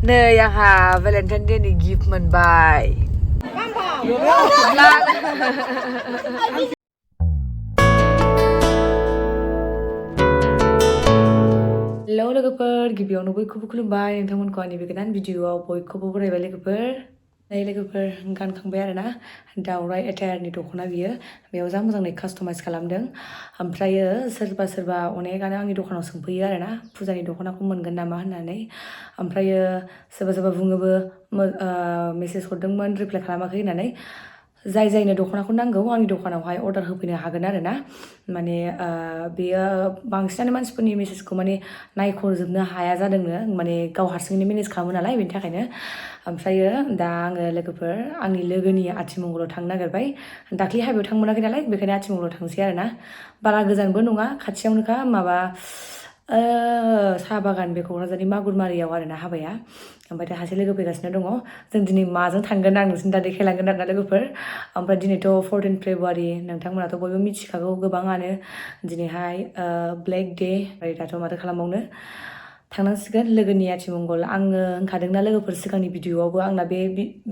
नै आंहा Valentine Day नि गिफ्ट मोनबाय हेलौ लोगोफोर गिबियावनो बयखौबो खुलुमबाय नोंथांमोनखौ आंनि बे गोदान भिडिअआव बयखौबो बरायबाय लोगोफोर नै लोगोफोर गानखांबाय आरोना दावराइ एटायारनि दख'ना बियो बेयाव जा मोजाङै कास्टमाइज खालामदों ओमफ्रायो सोरबा अनेकानो आंनि दखानाव सोंफैयो आरोना फुजानि दख'नाखौ मोनगोन नामा होननानै ओमफ्रायो सोरबा बुङोबो मेसेज हरदोंमोन रिप्लाइ खालामाखै होननानै जायनो दख'नाखौ नांगौ आंनि दखानावहाय अर्डार होफैनो हागोन आरोना माने बेयो बांसिनानो मानसिफोरनि मेसेजखौ माने नायख'जोबनो हाया जादोंनो माने गाव हारसिङैनो मेनेज खालामो नालाय बेनि थाखायनो ओमफ्रायो दा आङो लोगोफोर आंनि लोगोनि आथिमंगलाव थांनो नागिरबाय दाख्लि हाबायाव थांनो मोनाखै नालाय बेखायनो आथिमंगलाव थांसै आरोना बारा गोजानबो नङा खाथियावनोखा माबा साहा बागान बे क'क्राझारनि मागुरमारियाव आरोना हाबाया ओमफ्राय दा सासे लोगो फैगासिनो दङ जों दिनै माजों थांगोन आं नोंसिनो दा देखायलांगोन आरोना लोगोफोर ओमफ्राय दिनैथ' 14 फेब्रुवारि नोंथांमोनाथ' बयबो मिथिखागौ गोबाङानो दिनैहाय ब्लेक डे ओमफ्राय दाथ' माथो खालामबावनो थांनांसिगोन लोगोनि आथिमंगल आङो होनखादोंना लोगोफोर सिगांनि भिडिअआवबो आंना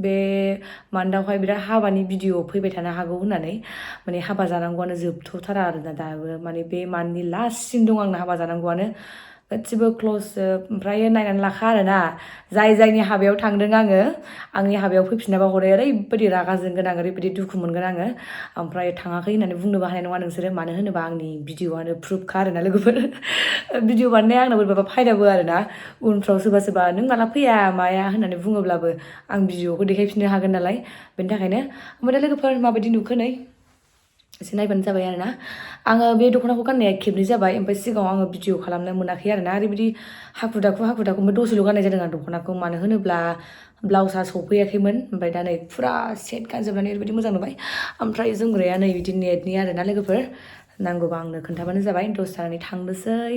बे मान्थआवहाय बिराद हाबानि भिडिअ फैबाय थानो हागौ होननानै माने हाबा जानांगौआनो जोबथ'थारा आरोना दाबो माने बे मान्थनि लास्टसिम दं आंना हाबा जानांगौआनो गासिबो क्ल'ज ओमफ्राय नायनानै लाखा आरोना जायनि हाबायाव थांदों आङो आंनि हाबायाव फैफिनाबा हरै ओरैबायदि रागा जोंगोन आं ओरैबायदि दुखु मोनगोन आङो ओमफ्राय थाङाखै होननानै बुंनोबो हानाय नङा नोंसोरो मानो होनोबा आंनि भिडिअआनो प्रुफखा आरोना लोगोफोर भिडिअ बानायनाया आंना बोरैबा फायदाबो आरोना उनफ्राव सोरबा नों माला फैया माया होननानै बुङोब्लाबो आं भिडिअखौ देखायफिननो हागोन नालाय बेनि थाखायनो ओमफ्राय दा लोगोफोर माबायदि नुखो नै एसे नायबानो जाबाय आरोना आङो बे दख'नाखौ गाननाया खेबनै जाबाय ओमफ्राय सिगाङाव आङो भिडिअ खालामनो मोनाखै आरोना ओरैबायदि हाखु दाखु ओमफ्राय दसेल' गाननाय जादों आं दख'नाखौ मानो होनोब्ला ब्लाउसआ सफैयाखैमोन ओमफ्राय दा नै फुरा सेट गानजोबनानै ओरैबायदि मोजां नुबाय ओमफ्राय जोमग्राया नै बिदि नेटनि आरोना लोगोफोर नांगौबा आंनो खोन्थाबानो जाबाय दसे थानानै थांनोसै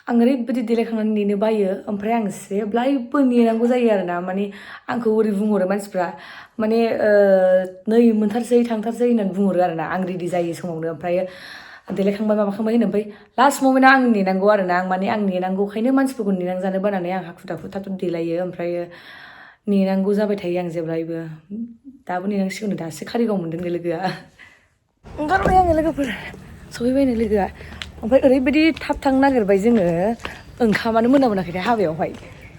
आं ओरैबायदि देलायखांनानै नेनो बायो ओमफ्राय आं जेब्लायबो नेनांगौ जायो आरोना माने आंखौ ओरै बुंहरो मानसिफ्रा माने नै मोनथारसै थांथारसै होननानै बुंहरो आरोना आं रेडि जायो समावनो ओमफ्राय देलायखांबाय माबाखांबाय होनो ओमफ्राय लास्ट ममेन्टआव आं नेनांगौ आरोना आं नेनांगौखायनो मानसिफोरखौ नेनांजानो बानानै आं हाखु दाखु थाब देलायो ओमफ्रायो नेनांगौ जाबाय थायो आं जेब्लायबो दाबो नेनांसिगौनो दासो कारिगाव मोनदों लोगोआ ओंखारबाय आङो लोगोफोर सहैबायनो लोगोआ ओमफ्राय ओरैबायदि थाब थांनो नागिरबाय जोङो ओंखामानो मोनाखै हाबायावहाय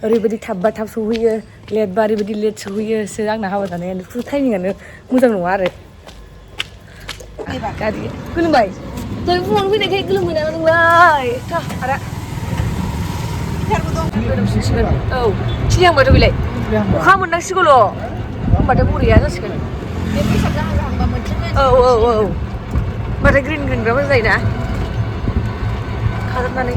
ओरैबायदि थाबबा थाब सहैयो लेटबा ओरैबायदि लेट सहैयोसो आंना हाबा जानायानो फुल टाइमिंआनो मोजां नङा आरो गारि खुलुमबाय दहाय फुङावनो फैनायखाय गोलोमबाय नामा नोंलाय आदा गोलोमफिनसिगोन औ थिहांबाथ' बेलाय अखा मोननांसिगौल' होमबाथाय बरिया जासिगोन औ होमबाथाय ग्रिन ग्रा मोजां जायोना खाजोबनानै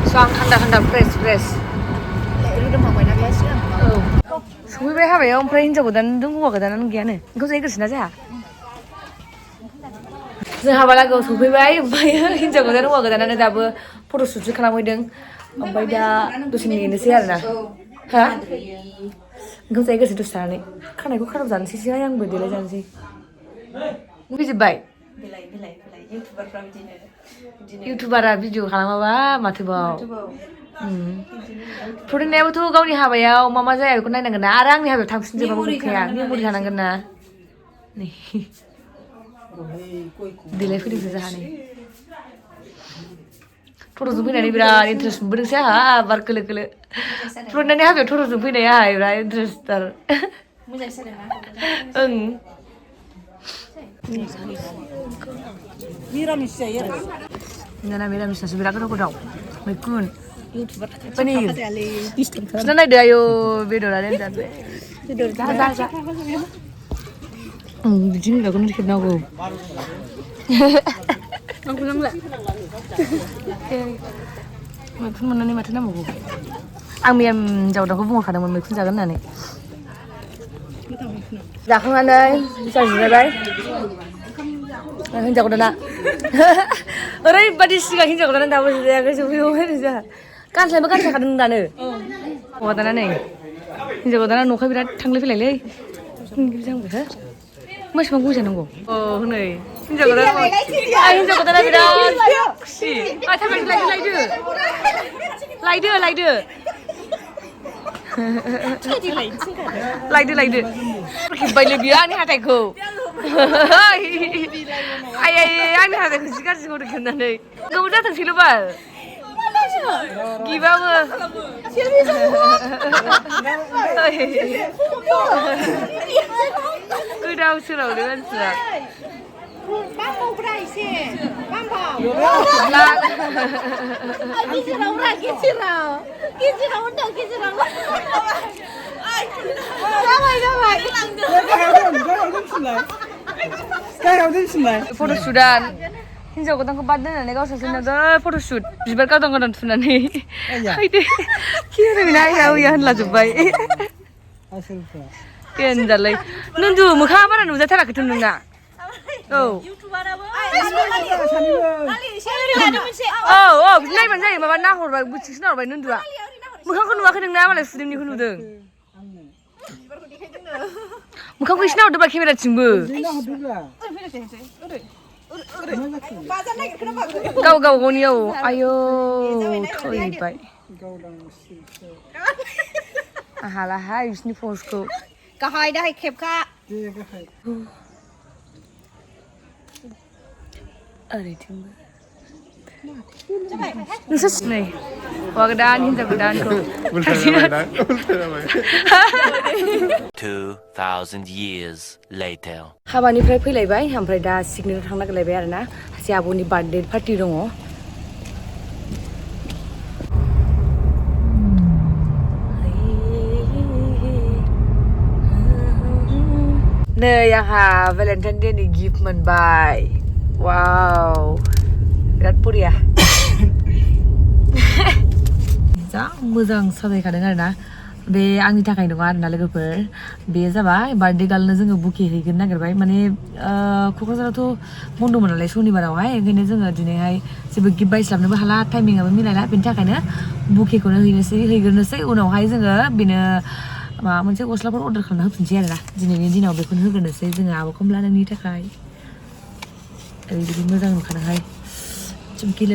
स्रां थान्दा फ्रेस रोदोमहांबायना बेहा सिगां सहैबाय हाबायाव ओमफ्राय हिन्जाव गोदान दं हौवा गोदानानो गैयानो ओंखाम जाहैग्रोसैना जोंहा जों हाबा लागोआव सफैबाय ओमफ्राय हिन्जाव गोदान हौवा गोदानानो दाबो फट' शुटसो खालामहैदों ओमफ्राय दा दसे नेनोसै आरोना हा ओंखाम जाहैग्रोसै दसे थानानै खानायखौ खाराब जानोसैहाय आंबो देलाय जानोसै फैजोब्बाय इउटुबारा भिडिअ खालामाबा माथोबाव फरायनायाबोथ' गावनि हाबायाव मा जाया बेखौ नायनांगोन ना आरो आंनि हाबायाव थांफिनजोबाबो गखाया मेम'रि थानांगोन ना नै देलायफैदोंसो जोंहा नै टट'जों फैनानै बिराद इन्टारेस्ट मोनबोदोंसै आंहा बार खोलो फरायनायनि हाबायाव टट'जों फैनाय आंहा बिराद इन्टारेस्टथार ओं मिरामिस जायो आरो ना मिरामिसआसो बिराद गोथाव मैखुन बिसिना नायदो आयौ बेदरानो जा बिदि होनग्राखौनो खेबनांगौ मैखुन मोननानै माथो नांबावगौ आं मैया हिन्जावदाखौ बुंहरखादोंमोन मैखुन जागोन होननानै जाखांनानै बिसार जिरायबाय हिन्जाव गोदाना ओरैबायदि सिगां हिन्जाव गोदाना दाबो जिरायाखै सफैबाय जोंहा गानस्लायबो गानस्लायखादों दानो हौवा गोदाना नै हिन्जाव गोदाना न'खाय बिराद थांलाय फैलायलै जांबो हो मासेबां बुरजा नांगौ हनै हिन्जाव गोदाना बिराद खुसि थाबायदो लायदो खेब्बायलै बियो आंनि हाथायखौ आंनि हाथायखौ जि गाज्रि हरदों खेबनानै गोबाव जाथोंसैल' बाल गिबाबो गोदाव सोरावनो मानसिया फट'शुटआ हिन्जाव गोदानखौ बाद दोननानै गावसोरसो नोगोर फट'शुट बिबार गावदां थुनानै फैदो खेरेमैना आया होनलाजोब्बाय देनजारलै नन्दु मोखाङा बारा नुजाथाराखैथ' नोंना औ बिदि नायबानो जायो माबा नाहरबाय बुथिसो नाहरबाय नन्दुआ मोखांखौ नुवाखै नोंना मालाय सुदेमनिखौ नुदों मोखांखौ एसे नाहरदोब्ला केमेराथिंबो गाव गावनियाव आयौ थैबाय हालाहाय बिसिनि पस्टखौ गाहाय दाहाय खेबखा ओरैथिंबो नोंसोर नै हौवा गोदान हिन्जाव गोदानखौ 2000 years later हाबानिफ्राय फैलायबाय ओमफ्राय दा सिगनेटाव थांनो नागिरलायबाय आरोना सासे आब'नि बार्थडे पार्टि दङ नै आंहा भेलेन्टाइन डेनि गिफ्ट मोनबाय वाव बिराद बरिया जा मोजां साजायखादों आरोना बे आंनि थाखाय नङा आरोना लोगोफोर बेयो जाबाय बार्थडे गार्लनो जोङो बुके हैगोन नागिरबाय माने क'क्राझारावथ' बन्द'मोन नालाय सनिबारावहाय ओंखायनो जोङो दिनैहाय जेबो गिफ्ट बायस्लाबनोबो हाला टाइमिंआबो मिलायला बेनि थाखायनो बुकेखौनो हैग्रोनोसै उनावहाय जोङो बेनो माबा मोनसे गस्लाफोर अर्डार खालामना होफिनसै आरोना दिनैनि दिनाव बेखौनो होग्रोनोसै जोङो आब' कमलानि थाखाय ओरैबायदि मोजां नुखादोंहाय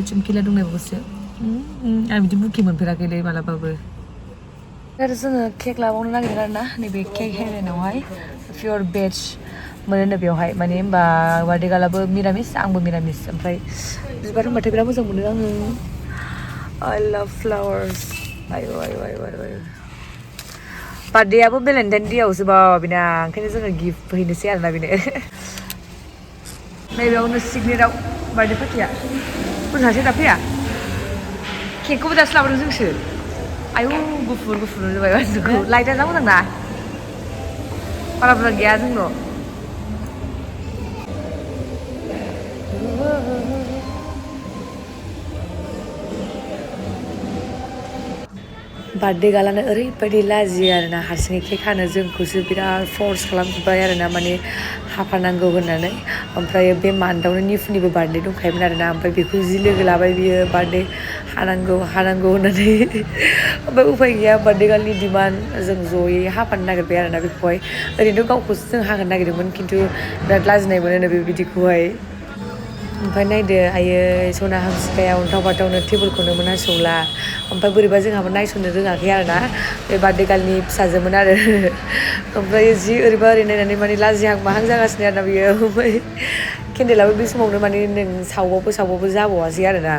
चुमकिला दंलायबावोसो आं बिदि बुके मोनफेराखैलै मालाबाबो आरो जोङो केक लाबावनो नागिरदों आरोना नैबे केक हेभेनावहाय पियर भेज मोनो नो बेवहाय माने होमबा बार्थडे गार्लाबो मिरामिस आंबो मिरामिस ओमफ्राय बिबार होनबाथाय बिराद मोजां मोनो आङो आइ लाभ फ्लावार्स आयु बार्थडेआबो भेलेन्टाइन डेआवसो बेना ओंखायनो जोङो गिफ्ट हैनोसै आरोना बेनो नैबेयावनो सिगनेटआव बार्थडे पार्टिया सासे दा फैया केकखौबो दासो लाबोदों जोंसो आयौ गुफुर नुजोबबाय मानसिखौ लाइटआ जा मोजां ना बारा बुरजा गैया जोंनाव बार्थडे गार्लानो ओरैबायदि लाजियो आरोना हारसिङै केक हानो जोंखौसो बिराद फर्स खालामजोब्बाय आरोना माने हाफानांगौ होननानै ओमफ्राय बे मान्थआवनो निफुनिबो बार्थडे दंखायोमोन आरोना ओमफ्राय बेखौ जि लोगो लाबाय बियो बार्थडे हानांगौ होननानै ओमफ्राय उफाय गैया बार्थडे गार्लनि डिमान्ड जों जयै हाफानो नागिरबाय आरोना बेखौहाय ओरैनोथ' गावखौसो जों हागोन नागिरदोंमोन खिन्थु बिराद लाजिनाय मोनो बेबायदिखौहाय ओमफ्राय नायदो आयै सना हामसिखाया अन्थाव बाथावनो टेबोलखौनो मोनहासौला ओमफ्राय बोरैबा जोंहाबो नायसननो रोङाखै आरोना बे बार्थडे गार्लनि फिसाजोमोन आरो ओमफ्राय जि ओरैबा ओरै नायनानै माने लाजिहां माहां जागासिनो आरोना बियो ओमफ्राय केन्देलाबो बे समावनो माने नों सावबाबो जाबावासै आरोना